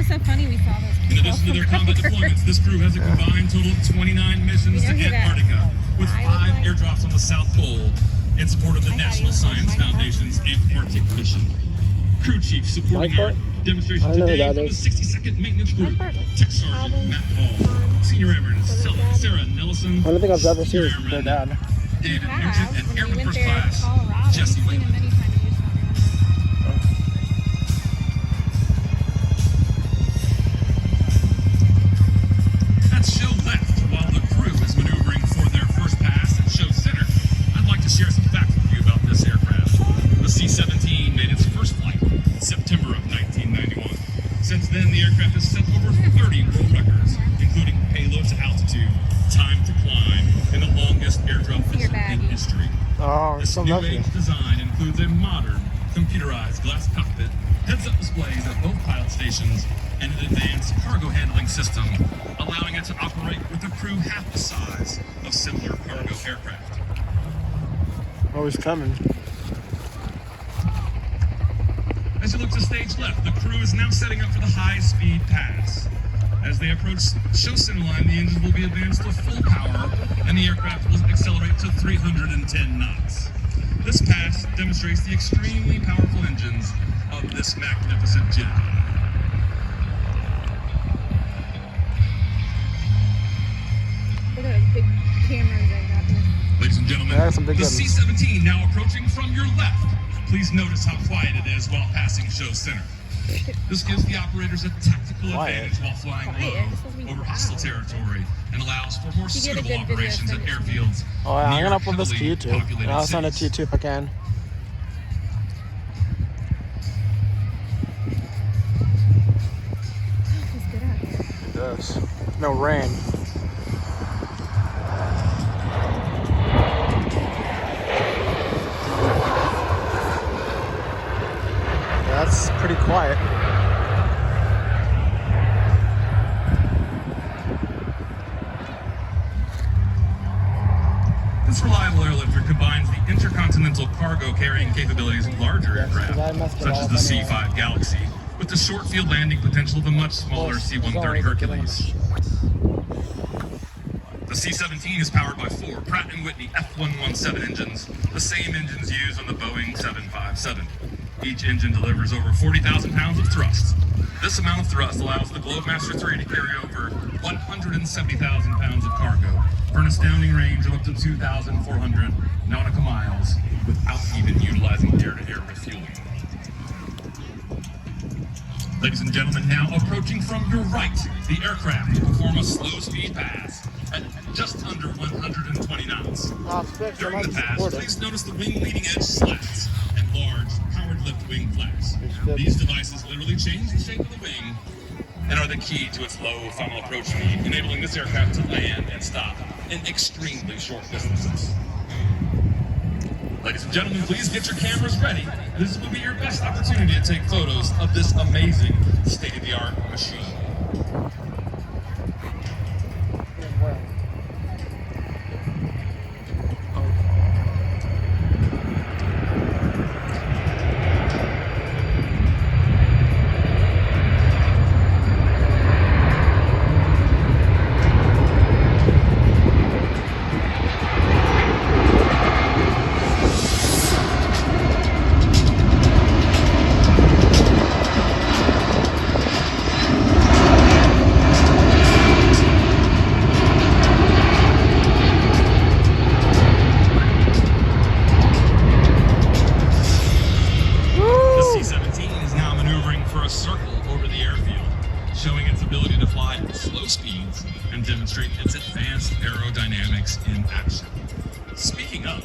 so funny we saw those. In addition to their combat deployments, this crew has a combined total of 29 missions to Antarctica, with 5 airdrops on the South Pole in support of the National Science Foundation's Antarctic mission. Crew chief supporting our demonstration today from the 62nd Maintenance Group, Tech Sergeant Matt Hall, Senior Airman Sarah Nelson, I don't think I've ever seen their dad. David Nugent, and Airman First Class Jesse Wayland. At show left, while the crew is maneuvering for their first pass at show center, I'd like to share some facts with you about this aircraft. The C-17 made its first flight in September of 1991. Since then, the aircraft has set over 30 world records, including payload to altitude, time to climb, and the longest airdrop mission in history. Oh, this new age design includes a modern, computerized glass cockpit, heads-up displays at both pilot stations, and an advanced cargo handling system, allowing it to operate with a crew half the size of similar cargo aircraft. Oh, he's coming. As you look to stage left, the crew is now setting up for the high-speed pass. As they approach show center line, the engines will be advanced to full power, and the aircraft will accelerate to 310 knots. This pass demonstrates the extremely powerful engines of this magnificent jet. Look at those big cameras I got here. Ladies and gentlemen, the C-17 now approaching from your left. Please notice how quiet it is while passing show center. This gives the operators a tactical advantage while flying low over hostile territory and allows for more suitable operations at airfields. Oh, yeah, I'm gonna upload this to YouTube. I'll send it to YouTube if I can. It's good out here. It does. No rain. That's pretty quiet. This reliable airlifter combines the intercontinental cargo carrying capabilities of larger aircraft, such as the C-5 Galaxy, with the short field landing potential of a much smaller C-130 Hercules. The C-17 is powered by 4 Pratt & Whitney F117 engines, the same engines used on the Boeing 757. Each engine delivers over 40,000 pounds of thrust. This amount of thrust allows the Globemaster 3 to carry over 170,000 pounds of cargo for an astounding range of up to 2,400 nautical miles without even utilizing air-to-air refueling. Ladies and gentlemen, now approaching from your right, the aircraft will perform a slow-speed pass at just under 120 knots. During the pass, please notice the wing leading edge slats and large powered lift wing flaps. These devices literally change the shape of the wing and are the key to its low final approach speed, enabling this aircraft to land and stop in extremely short distances. Ladies and gentlemen, please get your cameras ready. This will be your best opportunity to take photos of this amazing state-of-the-art machine. Demonstrate its advanced aerodynamics in action. Speaking of,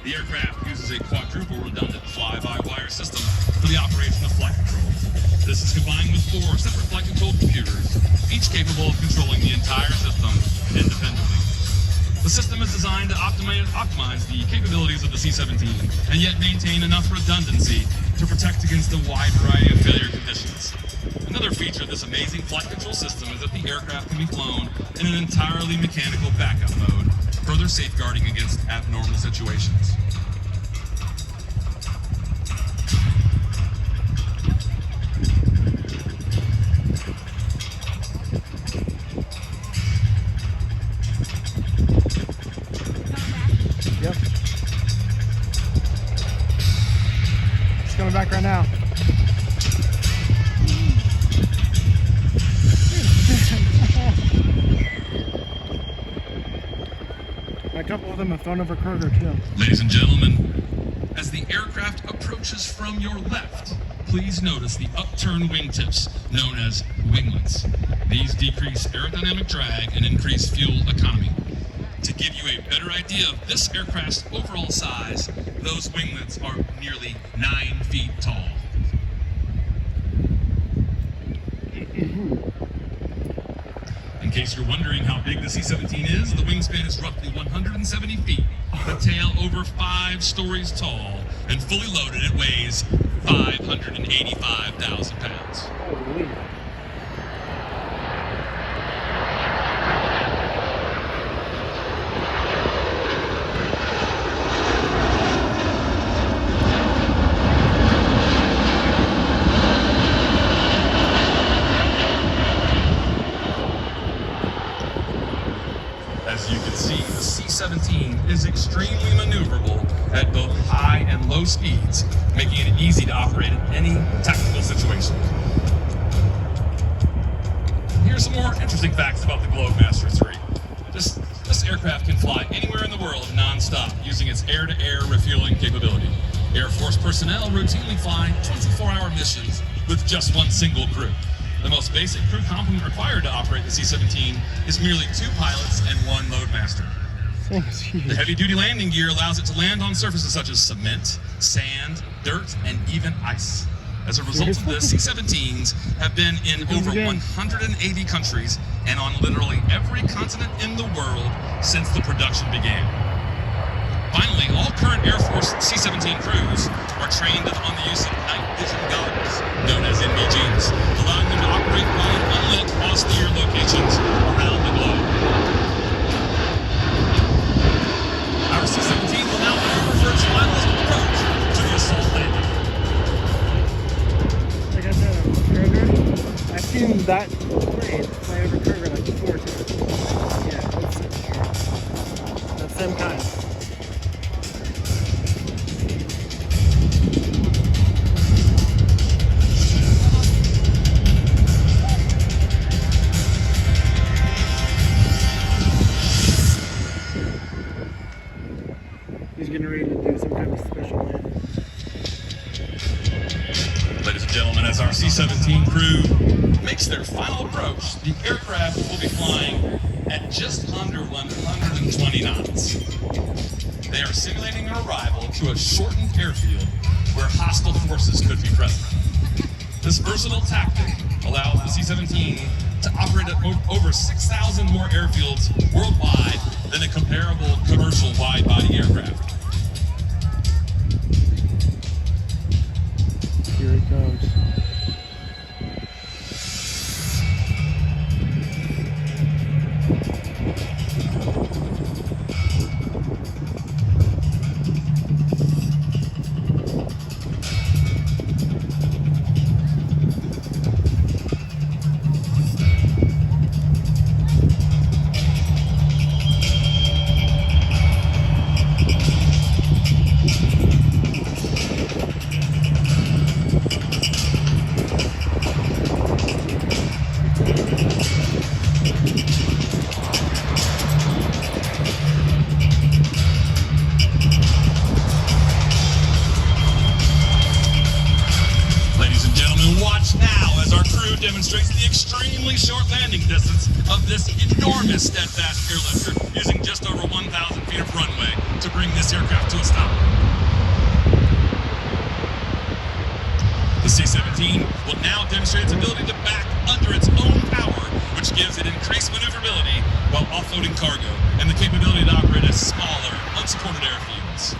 the aircraft uses a quadruple redundant fly-by-wire system for the operation of flight control. This is combined with 4 separate flight control computers, each capable of controlling the entire system independently. The system is designed to optimize the capabilities of the C-17 and yet maintain enough redundancy to protect against a wide variety of failure conditions. Another feature of this amazing flight control system is that the aircraft can be flown in an entirely mechanical backup mode, further safeguarding against abnormal situations. back right now. A couple of them have flown over Kruger too. Ladies and gentlemen, as the aircraft approaches from your left, please notice the upturned wingtips known as winglets. These decrease aerodynamic drag and increase fuel economy. To give you a better idea of this aircraft's overall size, those winglets are nearly 9 feet tall. In case you're wondering how big the C-17 is, the wingspan is roughly 170 feet, the tail over 5 stories tall, and fully loaded it weighs 585,000 pounds. Holy. As you can see, the C-17 is extremely maneuverable at both high and low speeds, making it easy to operate in any tactical situation. Here's some more interesting facts about the Globemaster 3. This aircraft can fly anywhere in the world non-stop using its air-to-air refueling capability. Air Force personnel routinely fly 24-hour missions with just one single crew. The most basic crew complement required to operate the C-17 is merely 2 pilots and 1 loadmaster. The heavy-duty landing gear allows it to land on surfaces such as cement, sand, dirt, and even ice. As a result of this, C-17s have been in over 180 countries and on literally every continent in the world since the production began. Finally, all current Air Force C-17 crews are trained on the use of night vision goggles, known as NVGs, allowing them to operate while in unlit, austere locations around the globe. Our C-17 will now maneuver for its final approach to the assault landing. Like I said, Kruger, I've seen that plane fly over Kruger like 4 times. Yeah, it's that same kind. He's getting ready to do some kind of special landing. Ladies and gentlemen, as our C-17 crew makes their final approach, the aircraft will be flying at just under 120 knots. They are simulating an arrival to a shortened airfield where hostile forces could be present. This versatile tactic allows the C-17 to operate at over 6,000 more airfields worldwide than a comparable commercial wide-body aircraft. Here it goes. Demonstrates the extremely short landing distance of this enormous steadfast airlifter, using just over 1,000 feet of runway to bring this aircraft to a stop. The C-17 will now demonstrate its ability to back under its own power, which gives it increased maneuverability while offloading cargo, and the capability to operate at smaller, unsupported airfields.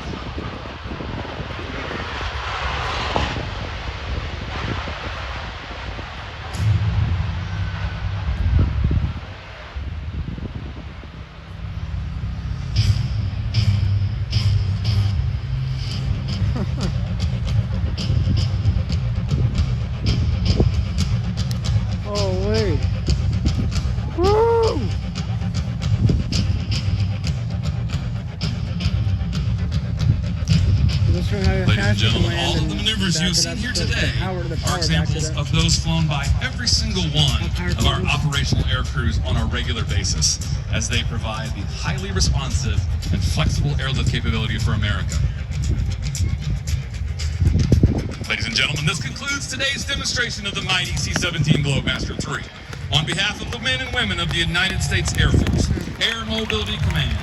Holy. Woo! Is this from how Ladies and crash with the gentlemen, land all of and the maneuvers back you've it seen up, here the today power are backs it examples up. of those flown by every single one of our operational air crews on a regular basis, as they provide the highly responsive and flexible airlift capability for America. Ladies and gentlemen, this concludes today's demonstration of the mighty C-17 Globemaster 3. On behalf of the men and women of the United States Air Force, Air Mobility Command,